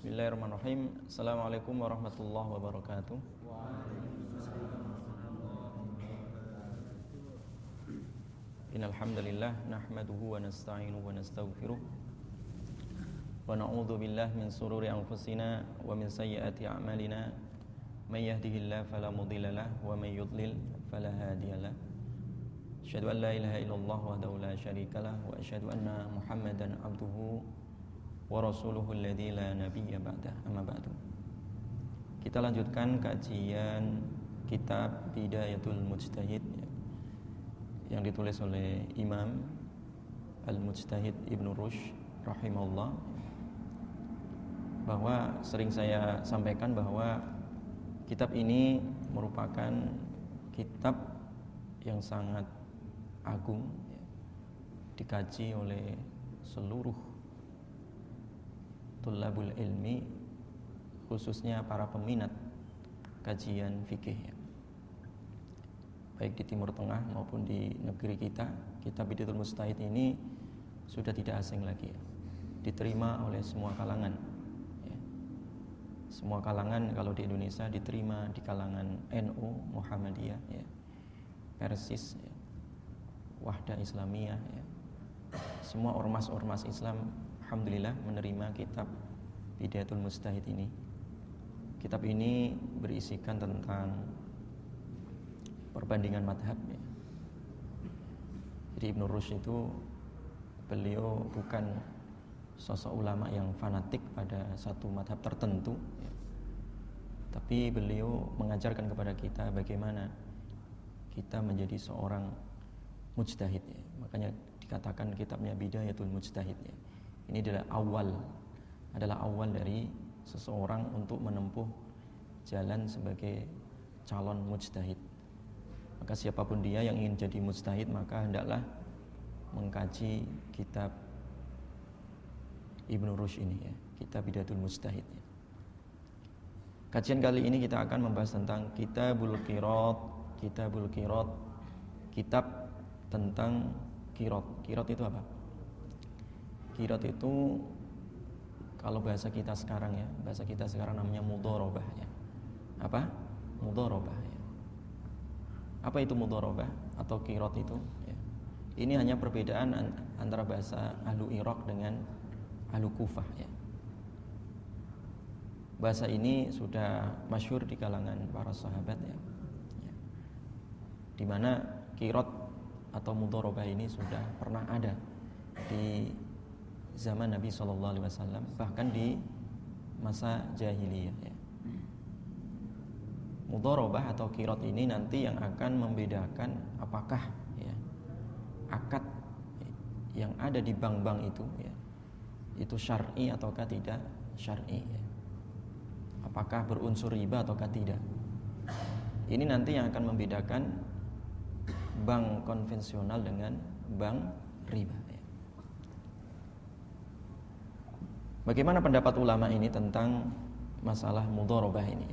Bismillahirrahmanirrahim. Assalamualaikum warahmatullahi wabarakatuh. Innal hamdalillah nahmaduhu wa nasta'inuhu wa nastaghfiruh wa na'udzu billahi min shururi anfusina wa min sayyiati a'malina may yahdihillahu fala mudilla lahu wa may yudlil fala hadiya lahu. Asyhadu an la ilaha illallah wahdahu la syarika lahu wa asyhadu anna Muhammadan abduhu wa rasuluhu alladzi la nabiyya ba'dah. Amma ba'du. Kita lanjutkan kajian kitab Bidayatul Mujtahid yang ditulis oleh Imam Al-Mujtahid Ibnu Rushd rahimahullah. Bahwa sering saya sampaikan bahwa kitab ini merupakan kitab yang sangat agung, dikaji oleh seluruh Tullabul ilmi, khususnya para peminat kajian fikih, baik di Timur Tengah maupun di negeri kita. Kitab Bidayatul Mujtahid ini sudah tidak asing lagi, diterima oleh semua kalangan. Semua kalangan kalau di Indonesia diterima, di kalangan NU, Muhammadiyah, Persis, Wahdah Islamiyah, semua ormas-ormas Islam alhamdulillah menerima kitab Bidayatul Mujtahid ini. Kitab ini berisikan tentang perbandingan madhab. Jadi Ibnu Rushd itu beliau bukan sosok ulama yang fanatik pada satu madhab tertentu, tapi beliau mengajarkan kepada kita bagaimana kita menjadi seorang mujtahid. Makanya dikatakan kitabnya Bidayatul Mujtahid. Ini adalah awal dari seseorang untuk menempuh jalan sebagai calon mujtahid. Maka siapapun dia yang ingin jadi mujtahid, maka hendaklah mengkaji kitab Ibnu Rushd ini, kitab Bidayatul Mujtahid. Kajian kali ini kita akan membahas tentang Kitabul Qirat. Kitab tentang qirat. Qirat itu apa? Qirat itu kalau bahasa kita sekarang namanya mudharabah. Apa? Mudharabah. Apa itu mudharabah atau qirat itu? Ini hanya perbedaan antara bahasa ahlu Irak dengan ahlu Kufah. Bahasa ini sudah masyhur di kalangan para sahabat, di mana qirat atau mudharabah ini sudah pernah ada di zaman Nabi SAW, bahkan di masa jahiliyah. Mudharabah atau qirat ini nanti yang akan membedakan apakah akad yang ada di bank-bank itu syar'i ataukah tidak syar'i, apakah berunsur riba ataukah tidak. Ini nanti yang akan membedakan bank konvensional dengan bank riba. Bagaimana pendapat ulama ini tentang masalah mudharabah ini?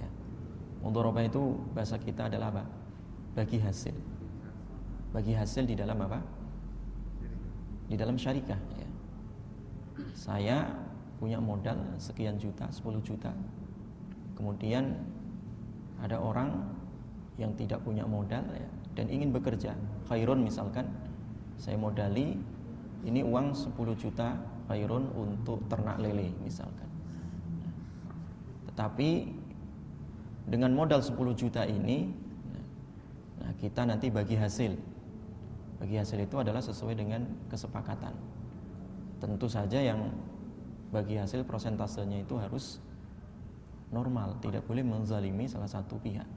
Mudharabah itu bahasa kita adalah apa? Bagi hasil. Bagi hasil di dalam apa? Di dalam syarikah. Saya punya modal sekian juta, 10 juta. Kemudian ada orang yang tidak punya modal dan ingin bekerja. Khairun misalkan, saya modali ini uang 10 juta khairun untuk ternak lele misalkan. Tetapi dengan modal 10 juta ini, kita nanti bagi hasil. Bagi hasil itu adalah sesuai dengan kesepakatan. Tentu saja yang bagi hasil prosentasenya itu harus normal, tidak boleh menzalimi salah satu pihak.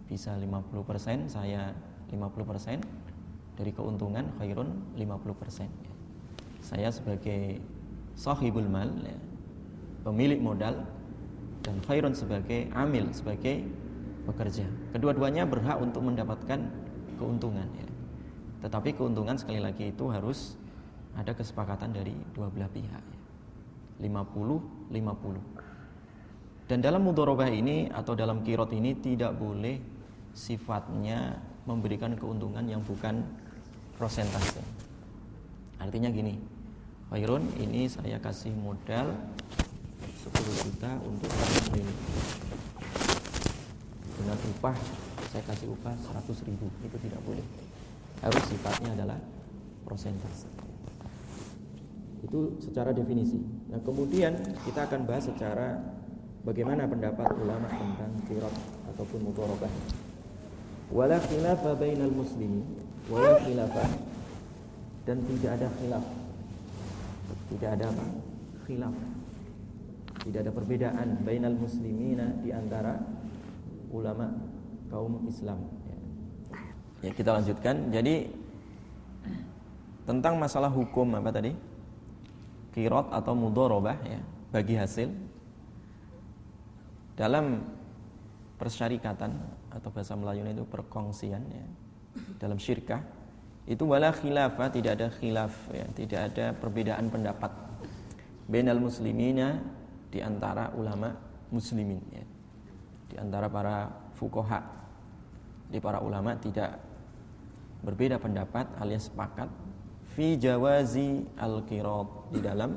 Bisa 50%, saya 50%, dari keuntungan khairun 50%. Saya sebagai sahibul mal, pemilik modal, dan khairun sebagai amil, sebagai pekerja. Kedua-duanya berhak untuk mendapatkan keuntungan. Tetapi keuntungan sekali lagi itu harus ada kesepakatan dari dua belah pihak. 50-50. Dan dalam mudharabah ini atau dalam qirat ini tidak boleh sifatnya memberikan keuntungan yang bukan prosentase. Artinya gini, khairun ini saya kasih modal 10 10 juta untuk orang training. Dengan upah, saya kasih upah 100.000, itu tidak boleh. Harus sifatnya adalah persentase. Itu secara definisi. Nah, kemudian kita akan bahas secara bagaimana pendapat ulama tentang qirat ataupun mudharabah. Wala khilafa bainal muslimin, wala khilafa, dan tidak ada khilaf. Tidak ada apa? Khilaf. Tidak ada perbedaan bainal muslimina, di antara ulama kaum Islam. Ya, kita lanjutkan. Jadi tentang masalah hukum apa tadi? Qirat atau mudharabah, ya, bagi hasil dalam persyarikatan atau bahasa Melayunya itu perkongsian, ya, dalam syirkah itu wala khilafah, tidak ada khilaf, ya, tidak ada perbedaan pendapat bainal muslimina, di antara ulama muslimin, ya, di antara para fuqaha, di para ulama tidak berbeda pendapat alias sepakat fi jawazi al-qirat, di dalam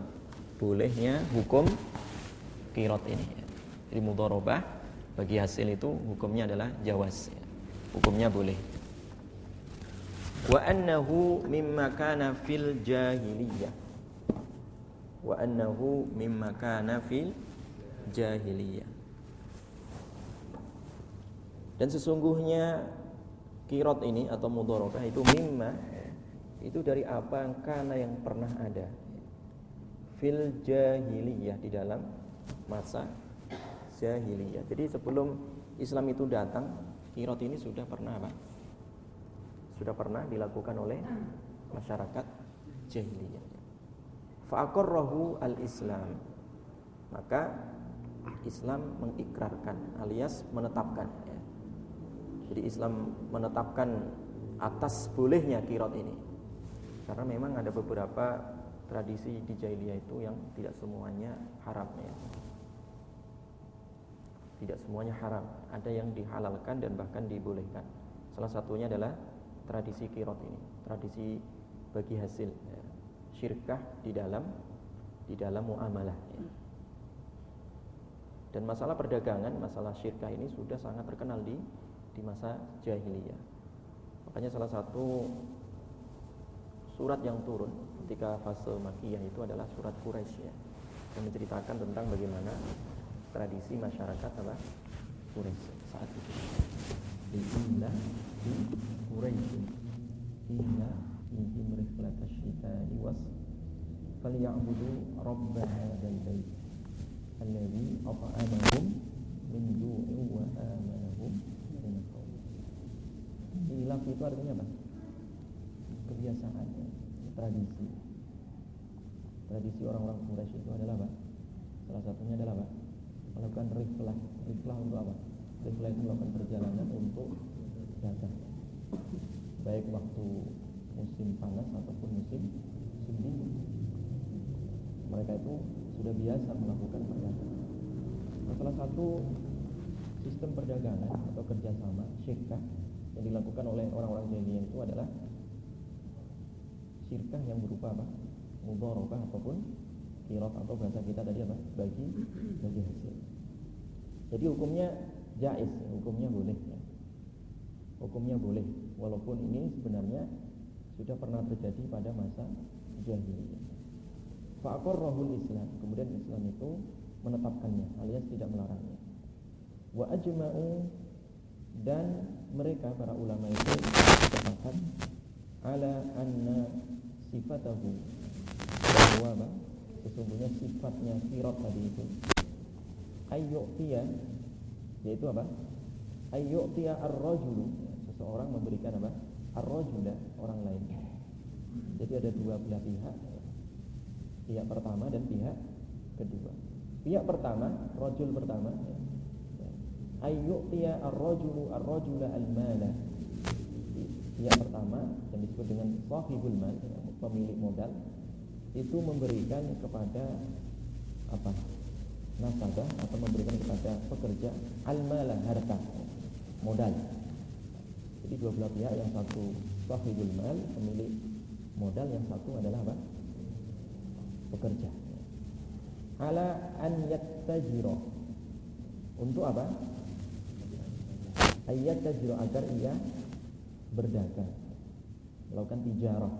bolehnya hukum qirat ini, ya. Jadi mudharabah bagi hasil itu hukumnya adalah jawaz, ya. Hukumnya boleh. Wa annahu mimma kana fil jahiliyah. Wa annahu mimma kana fil jahiliyah. Dan sesungguhnya qirat ini atau mudharabah itu mimma, itu dari apa yang pernah ada fil jahiliyah, di dalam masa jahiliyah. Jadi sebelum Islam itu datang, qirat ini sudah pernah apa? Sudah pernah dilakukan oleh masyarakat jahiliyah. Fa aqarrahu al-Islam, maka Islam mengikrarkan alias menetapkan, ya. Jadi Islam menetapkan atas bolehnya qirat ini. Karena memang ada beberapa tradisi di jahiliyah itu yang tidak semuanya haram, ya. Tidak semuanya haram, ada yang dihalalkan dan bahkan dibolehkan. Salah satunya adalah tradisi qirat ini, tradisi bagi hasil, ya. Syirkah di dalam muamalah, ya. Dan masalah perdagangan, masalah syirkah ini sudah sangat terkenal di masa jahiliyah. Makanya salah satu surat yang turun ketika fase Makkiyah itu adalah surat Quraisy, ya, yang menceritakan tentang bagaimana tradisi masyarakat apa? Quraisy saat itu. Inna di Quraisy inna ihim riflatash shita'i was falyabudu rabb hadzal bait alladzi at'amahum min ju'in wa amanahum min khawf. Khilaf itu artinya apa? Kebiasaan, ya, tradisi. Tradisi orang-orang Quraisy itu adalah apa? Salah satunya adalah apa? Melakukan riflah. Riflah untuk apa? Riflah itu melakukan perjalanan untuk dagang, baik waktu musim panas ataupun musim dingin. Mereka itu sudah biasa melakukan perdagangan. Nah, salah satu sistem perdagangan atau kerjasama syirkah yang dilakukan oleh orang-orang jahiliyah itu adalah syirkah yang berupa apa? Mudharabah ataupun qirat, atau bahasa kita tadi apa? Bagi hasil. Jadi hukumnya jaiz, hukumnya boleh, ya. Hukumnya boleh, walaupun ini sebenarnya sudah pernah terjadi pada masa jahiliyah. Fa aqarrahul Islam, kemudian Islam itu menetapkannya alias tidak melarangnya. Wa ajma'u, dan mereka para ulama itu sepakat ala anna sifatahu, bahwa sesungguhnya sifatnya qirat tadi itu ayyu'tiya, yaitu apa? Ayyu'tiya ar-rajulu, seseorang memberikan apa? Ar-rajula, orang lain. Jadi ada dua belah pihak, pihak pertama dan pihak kedua. Pihak pertama, rajul pertama, ya. Ayyu'tiya ar-rajulu ar-rajula al-mala. Pihak pertama yang disebut dengan sahibul mal, ya, pemilik modal, itu memberikan kepada apa? Nasabah, atau memberikan kepada pekerja al-mala, harta, modal. Jadi dua belah pihak, yang satu sahibul mal, pemilik modal, yang satu adalah apa? Pekerja. ala an yattajira. Untuk apa? Ayat tajiro, agar ia berdagang, melakukan tijarah.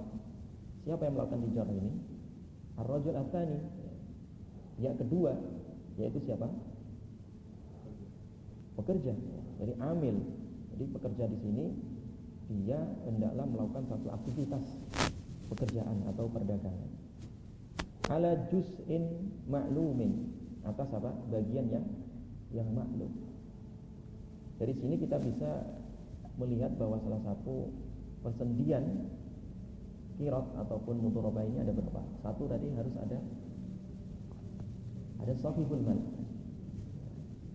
Siapa yang melakukan tijarah ini? Ar-rajul ats-tsani, yang kedua, yaitu siapa? Pekerja. Jadi amil. Jadi pekerja di sini dia hendaklah melakukan satu aktivitas pekerjaan atau perdagangan. Ala juz'in ma'lumin, atas apa? Bagian yang maklum. Dari sini kita bisa melihat bahwa salah satu persendian qirat ataupun mudharabah ini ada berapa? Satu tadi harus ada sahibul mal,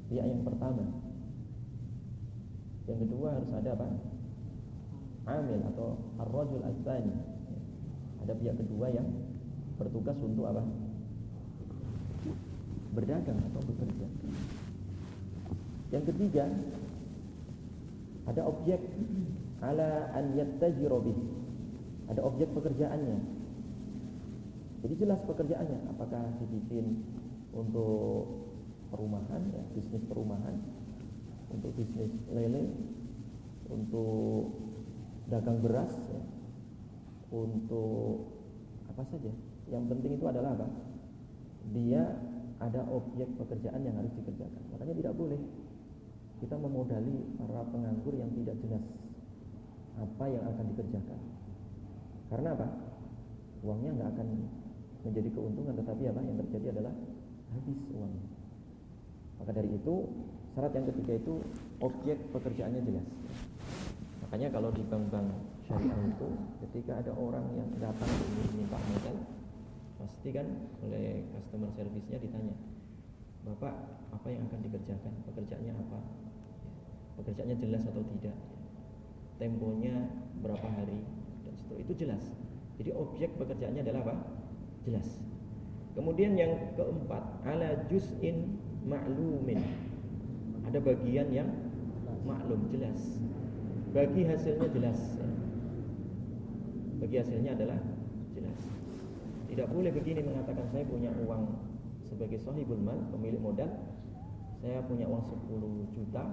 pihak yang pertama. Yang kedua harus ada apa? Amil atau ar-rajul ats-tsani. Ada pihak kedua yang bertugas untuk apa? Berdagang atau bekerja. Yang ketiga, ada objek ala an yattajiru bih. Ada objek pekerjaannya. Jadi jelas pekerjaannya, apakah dibikin untuk perumahan, ya, bisnis perumahan, untuk bisnis lele, untuk dagang beras, ya, untuk apa saja. Yang penting itu adalah apa? Dia ada objek pekerjaan yang harus dikerjakan. Makanya tidak boleh kita memodali para penganggur yang tidak jelas apa yang akan dikerjakan. Karena apa? Uangnya nggak akan menjadi keuntungan, tetapi apa yang terjadi adalah habis uangnya. Maka dari itu syarat yang ketiga itu objek pekerjaannya jelas. Makanya kalau di bank-bank syariah itu ketika ada orang yang datang ingin minta modal, pasti kan oleh customer service-nya ditanya, Bapak apa yang akan dikerjakan? Pekerjaannya apa? Pekerjaannya jelas atau tidak? Temponya berapa hari? Dan seterusnya, itu jelas. Jadi objek pekerjaannya adalah apa? Jelas. Kemudian yang keempat, ala juz'in ma'lumin. Ada bagian yang maklum, jelas. Bagi hasilnya jelas. Bagi hasilnya adalah jelas. Tidak boleh begini mengatakan saya punya uang sebagai sahibul mal, pemilik modal, saya punya uang 10 juta,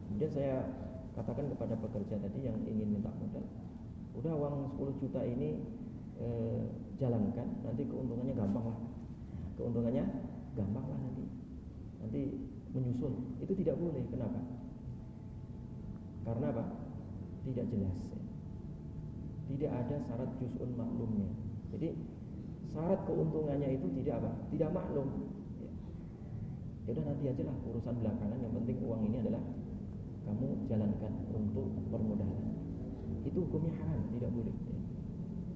kemudian saya katakan kepada pekerja tadi yang ingin minta modal, udah uang 10 juta ini jalankan, nanti keuntungannya gampang lah. Keuntungannya gampang lah nanti menyusul. Itu tidak boleh. Kenapa? Karena apa? Tidak jelas. Tidak ada syarat juz'un maklumnya. Jadi syarat keuntungannya itu tidak apa? Tidak maklum. Ya udah nanti aja lah urusan belakangan, yang penting uang ini adalah kamu jalankan untuk permodalan. Itu hukumnya haram, tidak boleh.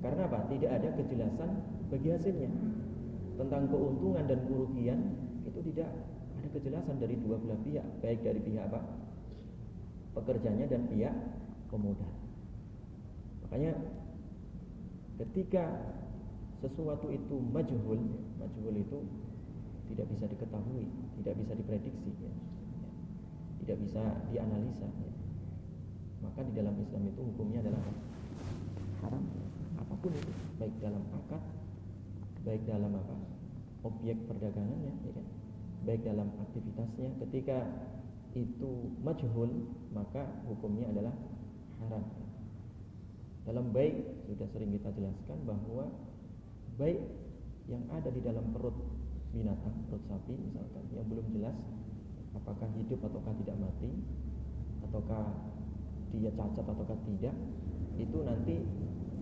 Karena apa? Tidak ada kejelasan bagi hasilnya. Tentang keuntungan dan kerugian itu tidak ada kejelasan dari dua belah pihak, baik dari pihak apa? Pekerjanya dan pihak pemodal. Makanya ketika sesuatu itu majhul itu tidak bisa diketahui, tidak bisa diprediksi, ya. Tidak bisa dianalisa, ya. Maka di dalam Islam itu hukumnya adalah haram, apapun itu, baik dalam akad, baik dalam apa, objek perdagangannya, ya kan? Baik dalam aktivitasnya. Ketika itu majhul, maka hukumnya adalah haram. Dalam baik sudah sering kita jelaskan bahwa baik yang ada di dalam perut binatang, perut sapi misalkan, yang belum jelas apakah hidup ataukah tidak mati, ataukah dia cacat ataukah tidak, itu nanti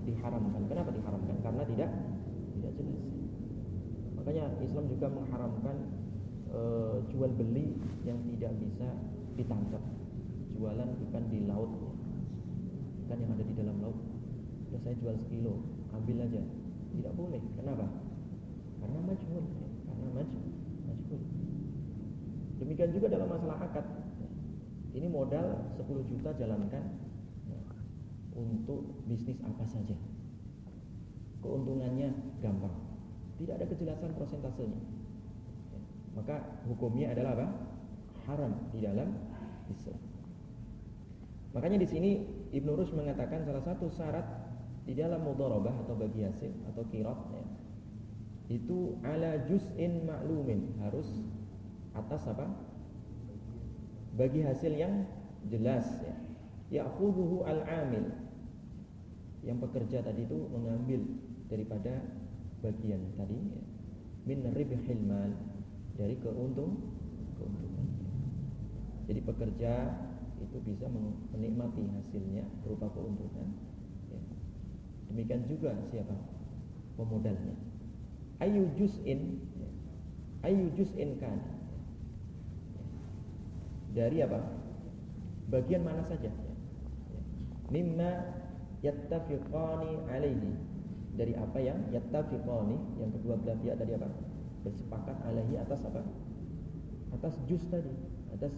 diharamkan. Kenapa diharamkan? Karena tidak jelas. Makanya Islam juga mengharamkan jual beli yang tidak bisa ditangkap. Jualan ikan di laut, ikan yang ada di dalam laut. Udah saya jual sekilo, ambil aja. Tidak boleh. Kenapa? Karena majhul. Majhul. Demikian juga dalam masalah akad. Ini modal 10 juta jalankan untuk bisnis apa saja. Keuntungannya gampang. Tidak ada kejelasan persentasenya. Maka hukumnya adalah apa? Haram di dalam Islam. Makanya di sini Ibnu Rushd mengatakan salah satu syarat di dalam mudharabah atau bagi hasil atau qirat, ya, itu ala juz'in ma'lumin, harus atas apa? Bagi hasil yang jelas ya. Ya'khudhuhu al-'amil, yang pekerja tadi itu mengambil daripada bagian tadi ya. Min ribhil mal, dari keuntungan. Jadi pekerja itu bisa menikmati hasilnya berupa keuntungan ya. Demikian juga siapa? Pemodalnya. Ayu juz'in kan, dari apa? Bagian mana saja ya. Mimma yattafiqani alaihi, dari apa yang yattafiqani, yang kedua belah pihak tadi apa? Bersepakat alaihi, atas apa? Atas juz tadi, atas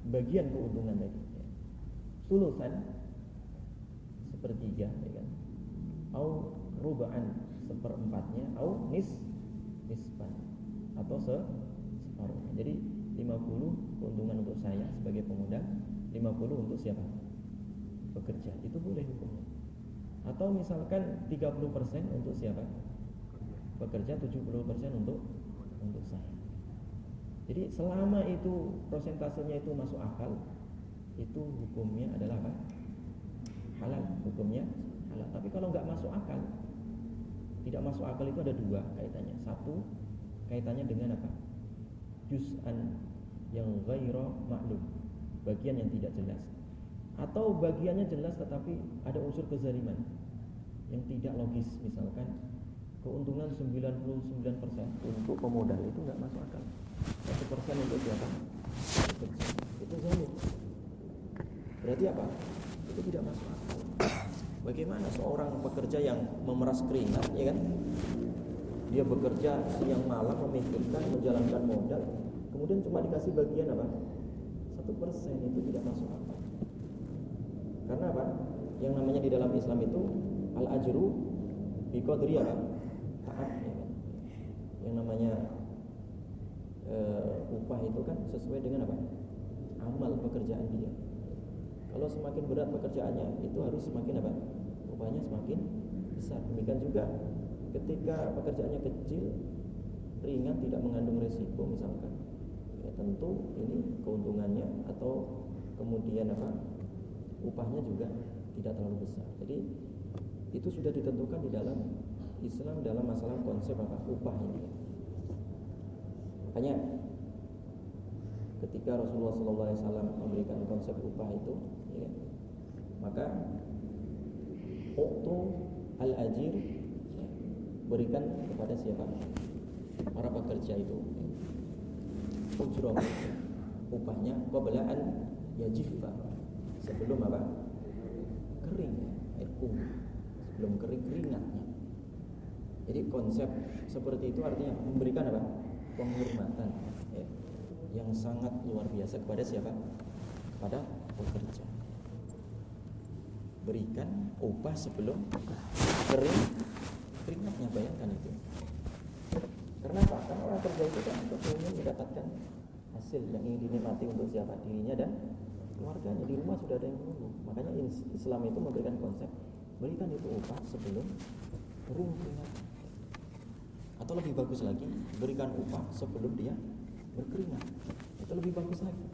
bagian keuntungan tadi ya. Sulusan, sepertiga ya kan, au ruba'an, seperempatnya, au nisfan, atau separuhnya. Jadi 50 keuntungan untuk saya sebagai pemodal, 50 untuk siapa? Pekerja. Itu boleh hukumnya. Atau misalkan 30% untuk siapa? Pekerja, 70% untuk saya. Jadi selama itu persentasenya itu masuk akal, itu hukumnya adalah apa? Halal, hukumnya halal. Tapi kalau nggak masuk akal, tidak masuk akal itu ada dua kaitannya. Satu, kaitannya dengan apa? Juz'an yang ghairu ma'lum, bagian yang tidak jelas. Atau bagiannya jelas tetapi ada unsur kezaliman yang tidak logis. Misalkan keuntungan 99% untuk pemodal, itu nggak masuk akal. 1% untuk siapa? Itu zalim. Berarti apa? Itu tidak masuk akal. Bagaimana seorang pekerja yang memeras keringat, ya kan? Dia bekerja siang malam memikirkan, menjalankan modal, kemudian cuma dikasih bagian apa? 1%, itu tidak masuk akal. Karena apa? Yang namanya di dalam Islam itu al-ajru bi qadri apa? Taat, ya kan? Yang namanya upah itu kan sesuai dengan apa? Amal pekerjaan dia. Kalau semakin berat pekerjaannya, itu harus semakin apa? Upahnya semakin besar. Demikian juga ketika pekerjaannya kecil, ringan, tidak mengandung resiko misalkan, ya tentu ini keuntungannya atau kemudian apa? Upahnya juga tidak terlalu besar. Jadi itu sudah ditentukan di dalam Islam dalam masalah konsep apa? Upah ini. Makanya ketika Rasulullah SAW memberikan konsep upah itu, ya, maka uqtu al-ajir, ya, berikan kepada siapa? Para pekerja itu ujrah, upahnya qabla an yajiffa, sebelum apa? Kering, air sebelum kering keringatnya. Jadi konsep seperti itu artinya memberikan apa? Penghormatan, ya, yang sangat luar biasa kepada siapa? Kepada pekerja. Berikan upah sebelum keringatnya, bayangkan itu. Karena apa? Karena orang kerja itu kan ingin mendapatkan hasil yang ingin dinikmati untuk siapa? Dirinya dan keluarganya. Di rumah sudah ada yang menunggu. Makanya Islam itu memberikan konsep berikan itu upah sebelum kering keringat. Atau lebih bagus lagi, berikan upah sebelum dia berkeringat. Itu lebih bagus lagi.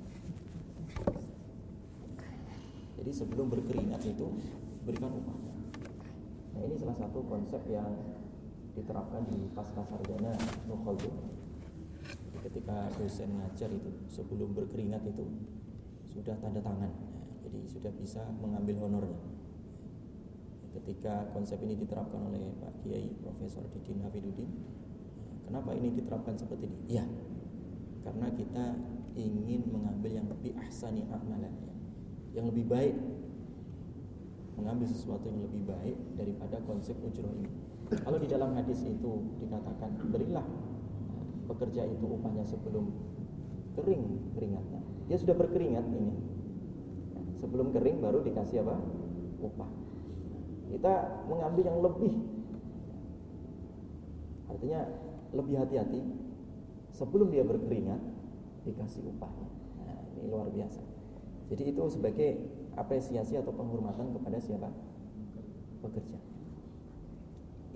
Jadi sebelum berkeringat itu berikan upahnya. Nah, ini salah satu konsep yang diterapkan di pasca sarjana Nukhaldun. Ketika dosen ngajar itu sebelum berkeringat itu sudah tanda tangan. Jadi sudah bisa mengambil honornya. Ketika konsep ini diterapkan oleh Pak Kiai Profesor Didin Hafidudin, kenapa ini diterapkan seperti ini? Ya, karena kita ingin mengambil yang lebih ahsani a'malan, yang lebih baik, mengambil sesuatu yang lebih baik daripada konsep ujroh ini. Kalau di dalam hadis itu dikatakan berilah pekerja itu upahnya sebelum kering keringatnya, dia sudah berkeringat ini, sebelum kering baru dikasih apa? Upah. Kita mengambil yang lebih, artinya lebih hati-hati, sebelum dia berkeringat dikasih upahnya. Nah, ini luar biasa. Jadi itu sebagai apresiasi atau penghormatan kepada siapa? Pekerja.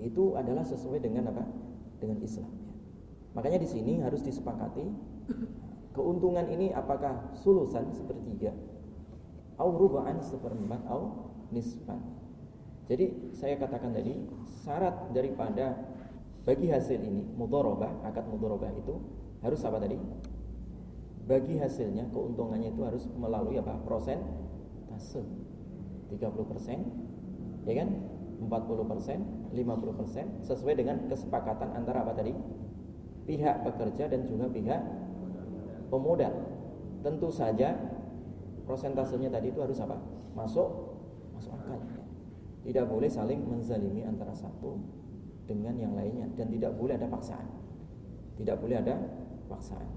Itu adalah sesuai dengan apa? dengan Islam. Makanya di sini harus disepakati keuntungan ini apakah sulusan sepertiga, au ruba'an seperempat, au nisfan. Jadi saya katakan tadi syarat daripada bagi hasil ini mudharabah, akad mudharabah itu harus apa tadi? Bagi hasilnya keuntungannya itu harus melalui apa? Prosentase. 30%, ya kan? 40%, 50% sesuai dengan kesepakatan antara apa tadi? Pihak pekerja dan juga pihak pemodal. Tentu saja prosentasenya tadi itu harus apa? Masuk akal. Tidak boleh saling menzalimi antara satu dengan yang lainnya dan tidak boleh ada paksaan. Tidak boleh ada paksaan.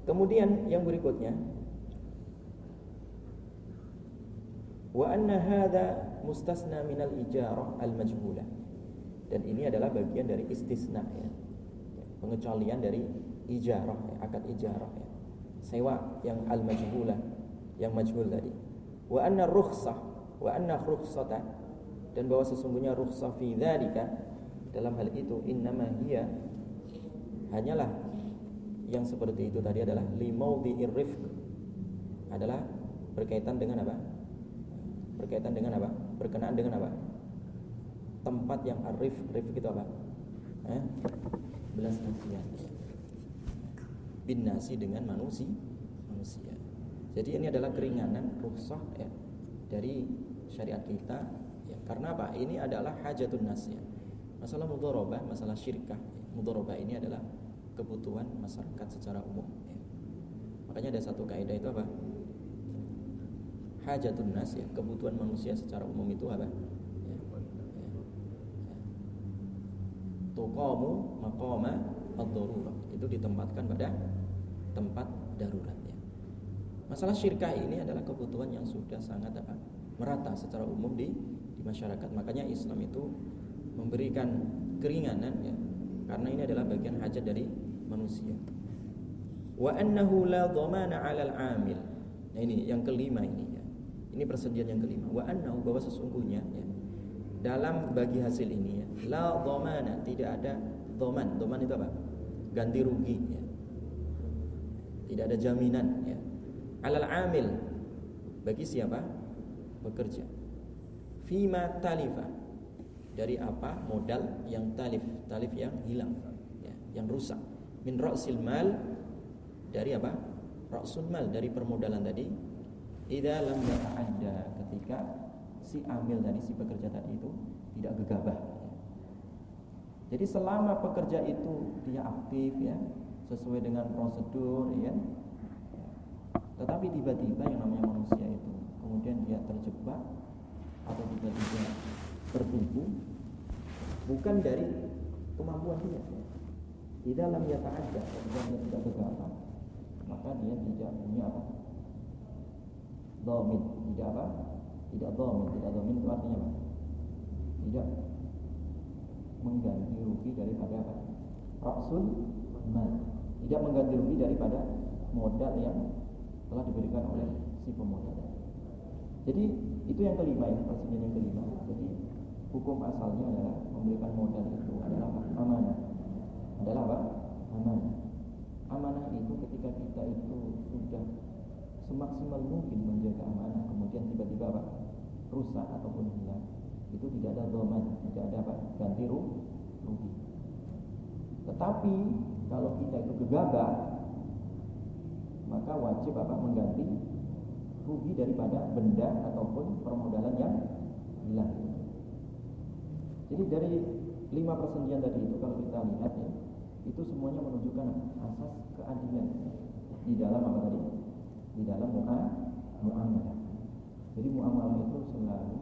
Kemudian yang berikutnya, wa anna hadza mustasna minal ijarah al-majhulah. Dan ini adalah bagian dari istisna ya. Pengecualian dari ijarah, ya, akad ijarah ya. Sewa yang al-majhulah, yang majhul tadi. Wa anna rukhsata, dan bahwa sesungguhnya rukhsah fi dzalika, dalam hal itu innama hiya, hanyalah yang seperti itu tadi adalah limaudhi'ir rifq, adalah berkaitan dengan apa? Berkenaan dengan apa? Tempat yang arif itu apa? Belas kasihan. Bin nasi dengan manusia. Jadi ini adalah keringanan rukhsah ya dari syariat kita ya. Karena apa? Ini adalah hajatun nas ya. Masalah mudharabah, masalah syirkah ya. Mudharabah ini adalah kebutuhan masyarakat secara umum ya. Makanya ada satu kaidah itu apa? Hajatun nas ya, kebutuhan manusia secara umum itu apa? Tuqamu maqama ad-darurah, itu ditempatkan pada tempat darurat ya. Masalah syirkah ini adalah kebutuhan yang sudah sangat apa? Merata secara umum di masyarakat. Makanya Islam itu memberikan keringanan ya, karena ini adalah bagian hajat dari manusia. Wa annahu la dhamana 'alal 'amil. Nah ini yang kelima ini ya. Ini persendian yang kelima. Wa annahu, bahwa sesungguhnya ya, dalam bagi hasil ini ya, la dhamana, tidak ada dhaman. Dhaman itu apa? Ganti rugi ya. Tidak ada jaminan ya. 'Alal 'amil, bagi siapa? Bekerja. Fima talifa, dari apa? Modal yang talif yang hilang ya, yang rusak. Min ra'sil mal, dari apa? Ra'sul mal, dari permodalan tadi. Idza lam yata'adda, ketika si amil tadi, si pekerja tadi itu tidak gegabah ya. Jadi selama pekerja itu dia aktif ya, sesuai dengan prosedur ya, tetapi tiba-tiba yang namanya manusia itu kemudian dia terjebak atau tiba-tiba tertipu bukan dari kemampuan dia ya. Di dalam yata'adda, ketika dia tidak gegabah, maka dia tidak punya apa? Dhamin, tidak apa? Tidak dhamin itu artinya apa? Tidak mengganti rugi daripada apa? Ra'sul mal, tidak mengganti rugi daripada modal yang telah diberikan oleh si pemodal. Jadi itu yang kelima ya, persendian yang kelima. Jadi hukum asalnya adalah memberikan modal itu adalah apa? Amanah. Adalah apa? Amanah. Amanah itu ketika kita itu sudah semaksimal mungkin menjaga amanah, kemudian tiba-tiba apa? Rusak ataupun hilang, itu tidak ada dhaman, tidak ada apa? Ganti rugi. Tetapi kalau kita itu gegabah, maka wajib apa? Mengganti rugi daripada benda ataupun permodalan yang hilang. Jadi dari 5 persendian tadi itu kalau kita lihat ya, itu semuanya menunjukkan asas keadilan di dalam apa tadi? Di dalam muamalah. Jadi muamalah itu selalu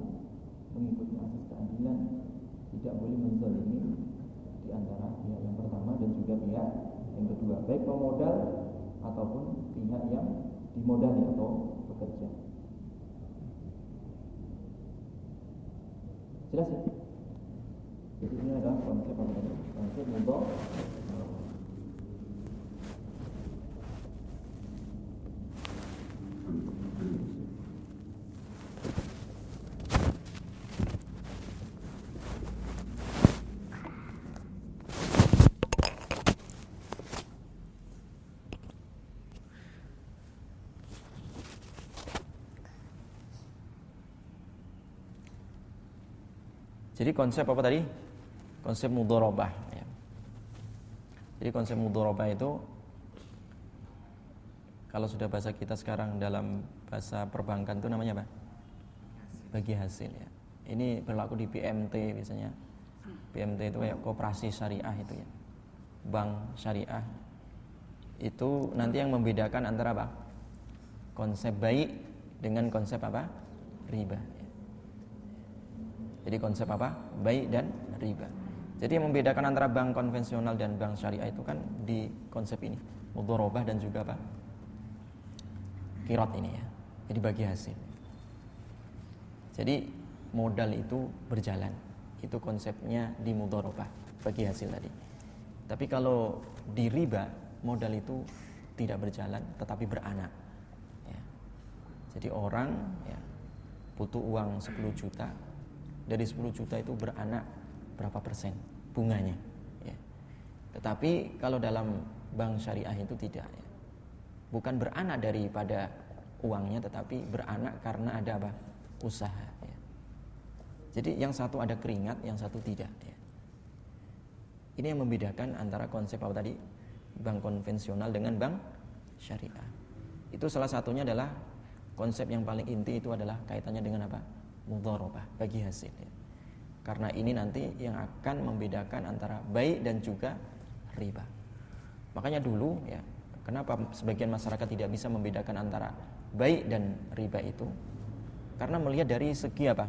mengikuti asas keadilan, tidak boleh menzalimi di antara pihak yang pertama dan juga pihak yang kedua, baik pemodal ataupun pihak yang dimodali atau pekerja. Jelas ya? Jadi ini adalah konsep apa tadi? Konsep mudhaf. Jadi konsep apa tadi? Konsep mudharabah ya. Jadi konsep mudharabah itu kalau sudah bahasa kita sekarang dalam bahasa perbankan itu namanya apa? Bagi hasil ya. Ini berlaku di PMT biasanya. PMT itu kayak koperasi syariah itu ya. Bank syariah. Itu nanti yang membedakan antara apa? Konsep baik dengan konsep apa? Riba. Jadi konsep apa? Baik dan riba. Jadi yang membedakan antara bank konvensional dan bank syariah itu kan di konsep ini, mudharabah dan juga apa? Qirat ini ya. Jadi bagi hasil. Jadi modal itu berjalan. Itu konsepnya di mudharabah, bagi hasil tadi. Tapi kalau di riba, modal itu tidak berjalan tetapi beranak. Ya. Jadi orang ya, butuh uang 10 juta. Dari 10 juta itu beranak berapa persen bunganya ya. Tetapi kalau dalam bank syariah itu tidak ya. Bukan beranak daripada uangnya, tetapi beranak karena ada apa? Usaha ya. Jadi yang satu ada keringat, yang satu tidak ya. Ini yang membedakan antara konsep apa tadi? Bank konvensional dengan bank syariah. Itu salah satunya adalah konsep yang paling inti itu adalah kaitannya dengan apa? Mudharabah, bagi hasil ya. Karena ini nanti yang akan membedakan antara baik dan juga riba. Makanya dulu ya, kenapa sebagian masyarakat tidak bisa membedakan antara baik dan riba itu? Karena melihat dari segi apa?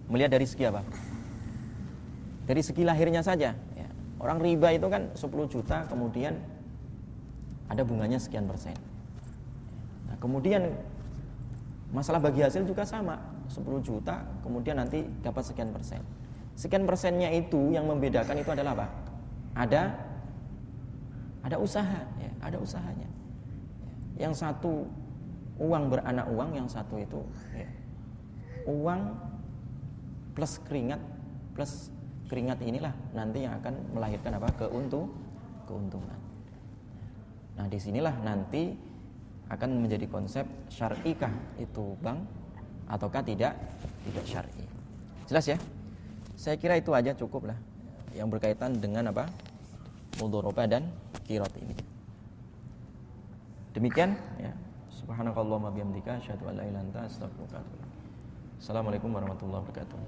Melihat dari segi apa? Dari segi lahirnya saja ya. Orang riba itu kan 10 juta kemudian ada bunganya sekian persen. Nah, kemudian masalah bagi hasil juga sama, 10 juta kemudian nanti dapat sekian persen. Sekian persennya itu yang membedakan itu adalah apa? Ada usaha ya, ada usahanya. Yang satu uang beranak uang, yang satu itu ya, uang plus keringat inilah nanti yang akan melahirkan apa? Keuntungan. Nah, disinilah nanti akan menjadi konsep syar'ikah itu bank ataukah tidak syar'i. Jelas ya? Saya kira itu aja cukup lah yang berkaitan dengan apa? Mudharabah dan qirat ini. Demikian ya. Subhanakallahumma bihamdika asyhadu an la ilaha illa anta astaghfiruka wa atubu ilaik. Assalamualaikum warahmatullahi wabarakatuh.